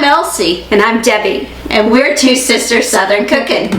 I'm Elsie. And I'm Debbie. And we're two sisters Southern cooking.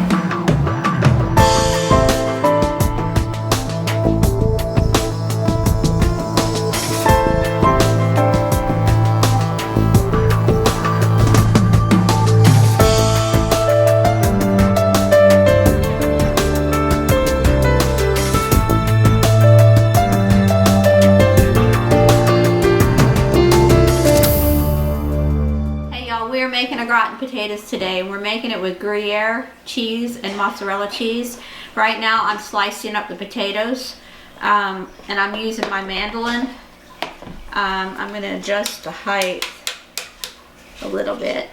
We're making a gratin potatoes today. We're making it with gruyere cheese and mozzarella cheese. Right now I'm slicing up the potatoes and I'm using my mandolin. I'm going to adjust the height a little bit.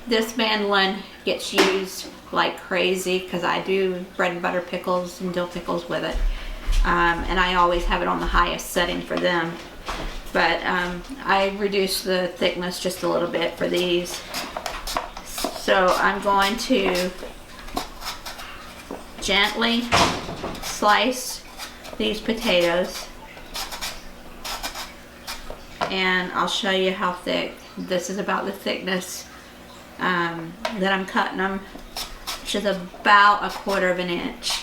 This mandolin gets used like crazy because I do bread and butter pickles and dill pickles with it. And I always have it on the highest setting for them. But I reduced the thickness just a little bit for these. So I'm going to gently slice these potatoes. And I'll show you how thick. This is about the thickness that I'm cutting them, which is about 1/4 of an inch.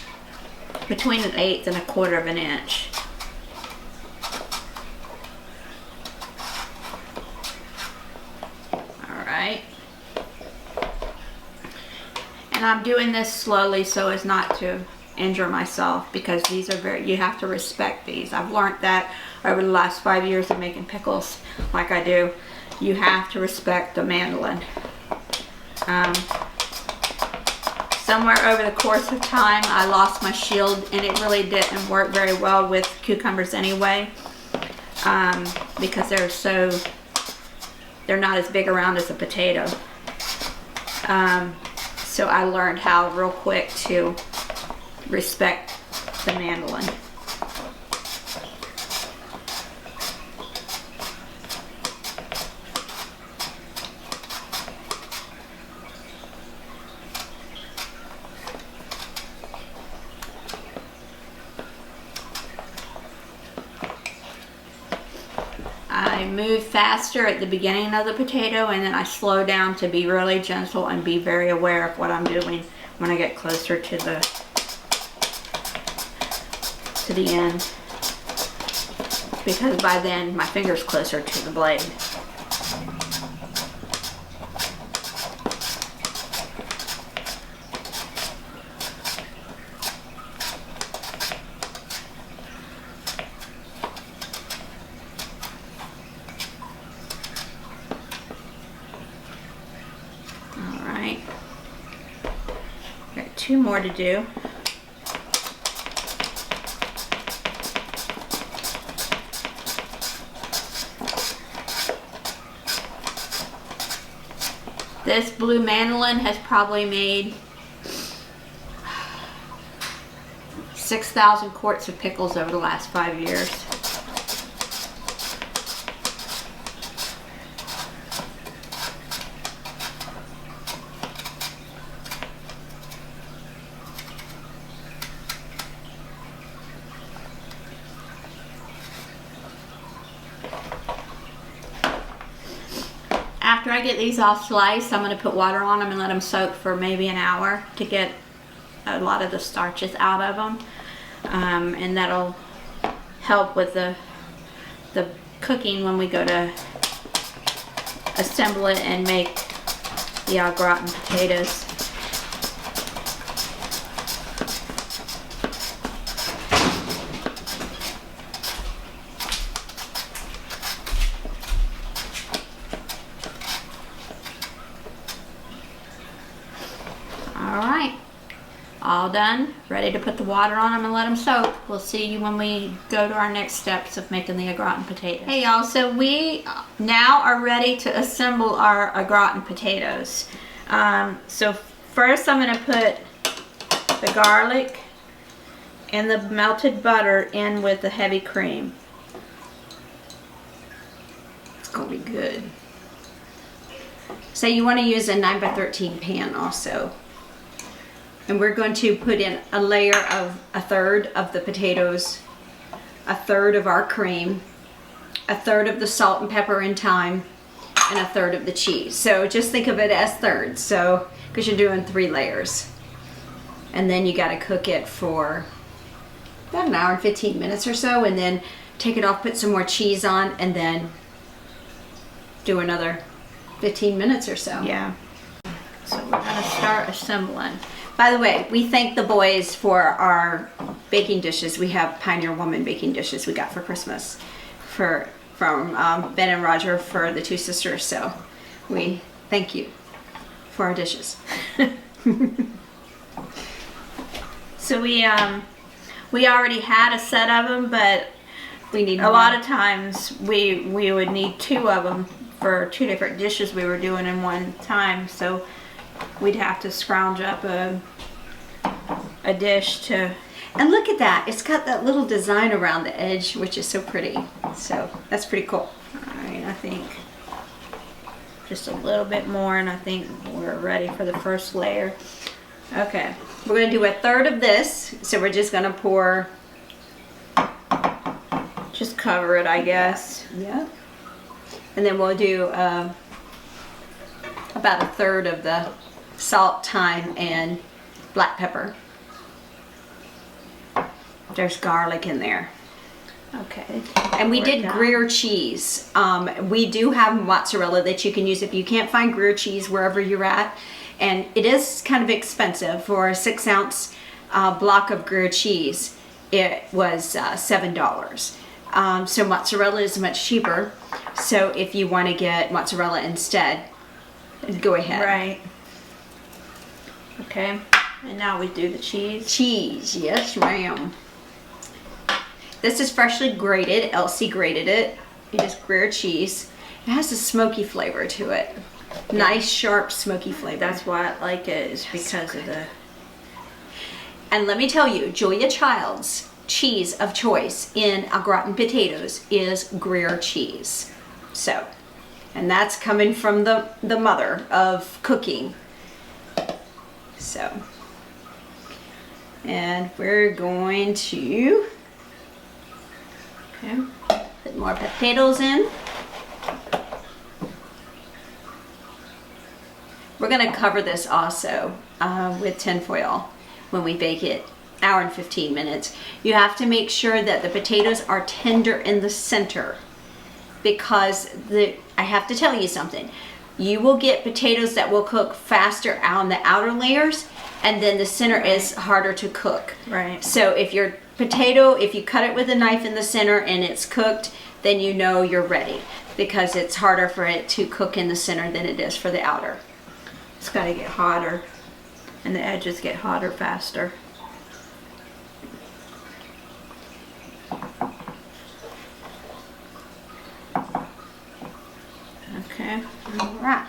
Between 1/8 and 1/4 of an inch. And I'm doing this slowly so as not to injure myself, because these are you have to respect these. I've learned that over the last 5 years of making pickles like I do. You have to respect the mandolin. Somewhere over the course of time I lost my shield, and it really didn't work very well with cucumbers anyway, because they're not as big around as a potato. So I learned how real quick to respect the mandolin. I move faster at the beginning of the potato, and then I slow down to be really gentle and be very aware of what I'm doing when I get closer to the end, because by then my finger's closer to the blade. Got 2 more to do. This blue mandolin has probably made 6,000 quarts of pickles over the last 5 years. After I get these all sliced, I'm going to put water on them and let them soak for maybe an hour to get a lot of the starches out of them. And that'll help with the cooking when we go to assemble it and make the gratin potatoes. All done, ready to put the water on them and let them soak. We'll see you when we go to our next steps of making the gratin potatoes. Hey y'all, so we now are ready to assemble our gratin potatoes. So first I'm going to put the garlic and the melted butter in with the heavy cream. It's going to be good. So you want to use a 9x13 pan also. And we're going to put in a layer of 1/3 of the potatoes, 1/3 of our cream, 1/3 of the salt and pepper and thyme, and 1/3 of the cheese. So just think of it as thirds. So, because you're doing 3 layers. And then you got to cook it for about 1 hour and 15 minutes or so, and then take it off, put some more cheese on, and then do another 15 minutes or so. Yeah. So we're gonna start assembling. By the way, we thank the boys for our baking dishes. We have Pioneer Woman baking dishes we got for Christmas from Ben and Roger for the 2 sisters. So we thank you for our dishes. So we already had a set of them, but We need a lot of times we would need 2 of them for 2 different dishes we were doing in one time. So we'd have to scrounge up a dish to. And look at that. It's got that little design around the edge, which is so pretty. So that's pretty cool. All right, I think just a little bit more, and I think we're ready for the first layer. Okay. We're going to do 1/3 of this. So we're just going to pour. Just cover it, I guess. Yeah. And then we'll do about 1/3 of the salt, thyme, and black pepper. There's garlic in there. Okay. And we Pour it did down. Gruyere cheese. We do have mozzarella that you can use if you can't find Gruyere cheese wherever you're at. And it is kind of expensive. For a 6-ounce block of Gruyere cheese, it was $7. So mozzarella is much cheaper. So if you want to get mozzarella instead, go ahead. Right. Okay. And now we do the cheese. Cheese, yes ma'am. This is freshly grated. Elsie grated it. It is Gruyere cheese. It has a smoky flavor to it. Nice, sharp, smoky flavor. That's why I like it, is because so of the. And let me tell you, Julia Child's cheese of choice in a gratin potatoes is Gruyere cheese. So, and that's coming from the mother of cooking. So, and we're going to put more potatoes in. We're going to cover this also with tin foil when we bake it. 1 hour and 15 minutes. You have to make sure that the potatoes are tender in the center, because I have to tell you something. You will get potatoes that will cook faster on the outer layers, and then the center is harder to cook. Right. So if your potato, if you cut it with a knife in the center and it's cooked, then you know you're ready, because it's harder for it to cook in the center than it is for the outer. It's got to get hotter, and the edges get hotter faster. Okay. All right.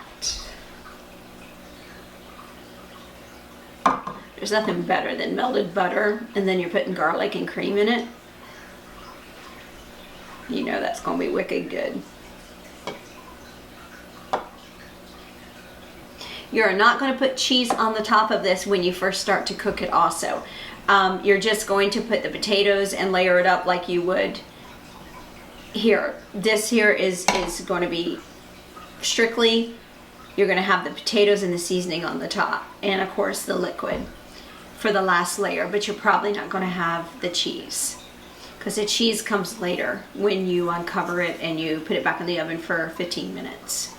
There's nothing better than melted butter, and then you're putting garlic and cream in it. You know that's going to be wicked good. You're not going to put cheese on the top of this when you first start to cook it also. You're just going to put the potatoes and layer it up like you would here. This here is going to be strictly, you're going to have the potatoes and the seasoning on the top, and of course the liquid for the last layer, but you're probably not going to have the cheese, because the cheese comes later when you uncover it and you put it back in the oven for 15 minutes,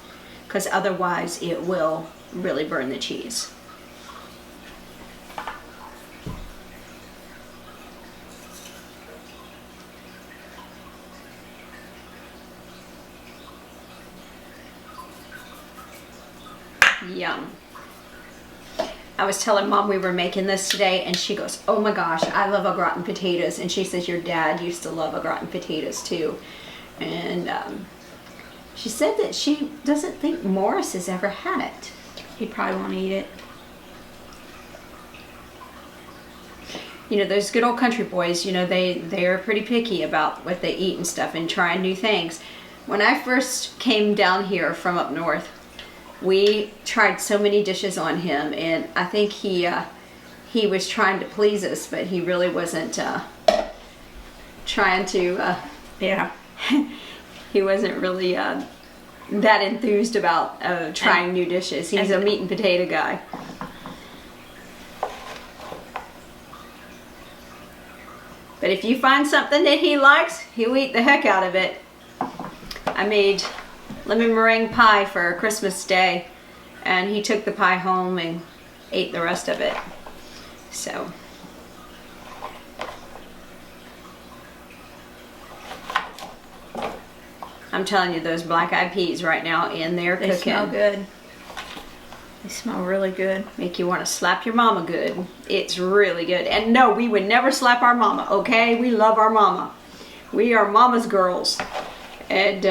because otherwise it will really burn the cheese. Yum. I was telling Mom we were making this today, and she goes, oh my gosh, I love au gratin potatoes. And she says your dad used to love au gratin potatoes too. And she said that she doesn't think Morris has ever had it. He probably won't eat it. You know, those good old country boys, you know, they're pretty picky about what they eat and stuff, and trying new things. When I first came down here from up north, we tried so many dishes on him, and I think he was trying to please us, but he really wasn't trying to. Yeah. He wasn't really that enthused about trying new dishes. He's a meat and potato guy. But if you find something that he likes, he'll eat the heck out of it. I made lemon meringue pie for Christmas Day, and he took the pie home and ate the rest of it. So I'm telling you, those black-eyed peas right now in there cooking. They smell good. They smell really good. Make you want to slap your mama good. It's really good. And no, we would never slap our mama, okay? We love our mama. We are mama's girls. And,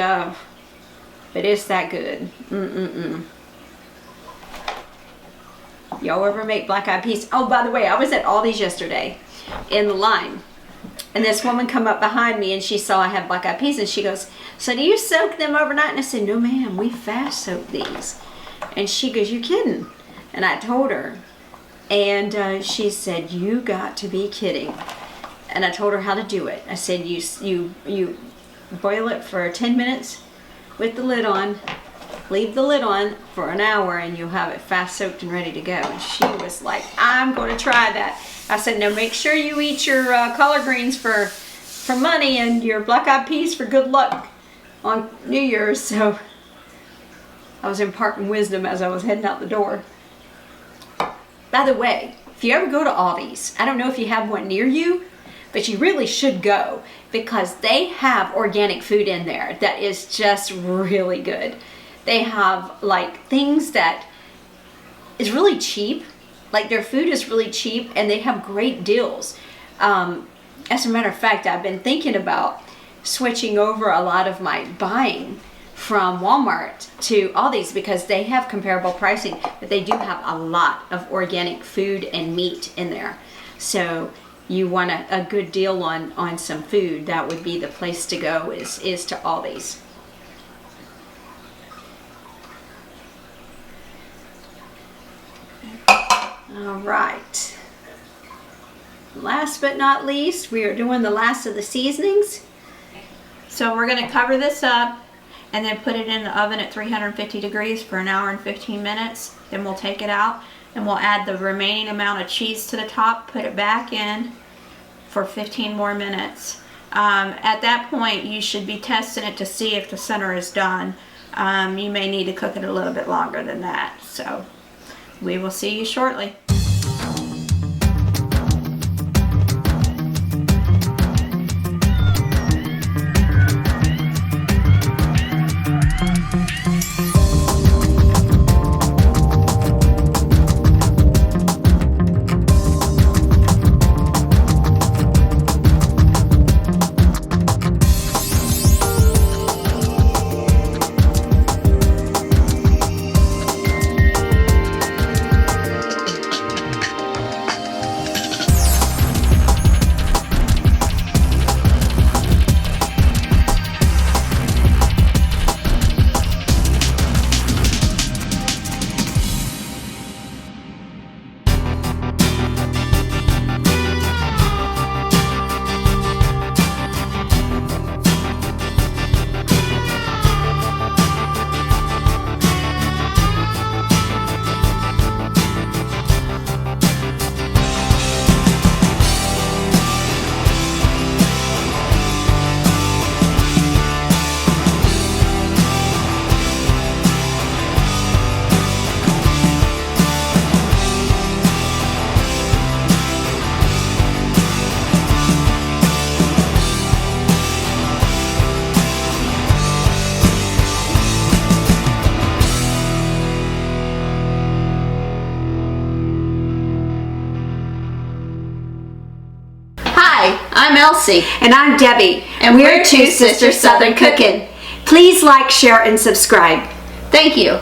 but it's that good. Y'all ever make black-eyed peas? Oh, by the way, I was at Aldi's yesterday in the line. And this woman come up behind me and she saw I had black-eyed peas and she goes, so do you soak them overnight? And I said, no ma'am, we fast soak these. And she goes, you kidding? And I told her. And she said, you got to be kidding. And I told her how to do it. I said, you boil it for 10 minutes with the lid on. Leave the lid on for an hour and you'll have it fast soaked and ready to go. And she was like, I'm going to try that. I said, no, make sure you eat your collard greens for money and your black-eyed peas for good luck on New Year's. So I was imparting wisdom as I was heading out the door. By the way, if you ever go to Aldi's, I don't know if you have one near you, but you really should go because they have organic food in there that is just really good. They have like things that is really cheap. Like their food is really cheap and they have great deals. As a matter of fact, I've been thinking about switching over a lot of my buying from Walmart to Aldi's because they have comparable pricing, but they do have a lot of organic food and meat in there. So you want a good deal on some food, that would be the place to go is to Aldi's. All right. Last but not least, we are doing the last of the seasonings. So we're going to cover this up and then put it in the oven at 350 degrees for an hour and 15 minutes. Then we'll take it out and we'll add the remaining amount of cheese to the top, put it back in for 15 more minutes. At that point, you should be testing it to see if the center is done. You may need to cook it a little bit longer than that. So we will see you shortly. I'm Elsie. And I'm Debbie. And we're Two Sisters Southern Cooking. Please like, share, and subscribe. Thank you.